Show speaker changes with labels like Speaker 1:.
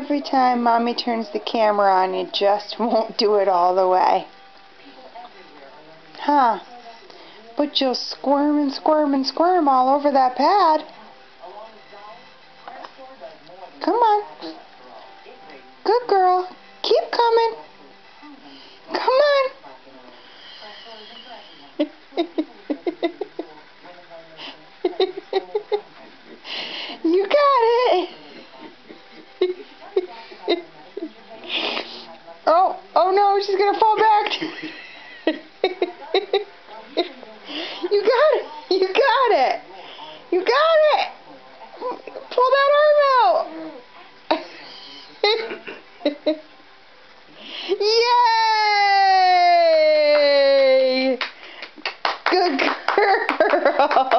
Speaker 1: Every time Mommy turns the camera on, you just won't do it all the way. Huh? But you'll squirm and squirm and squirm all over that pad. Come on. Good girl. Keep coming. Come on. You got it. Oh no, she's gonna fall back. You got it. You got it. You got it. Pull that arm out. Yay! Good girl.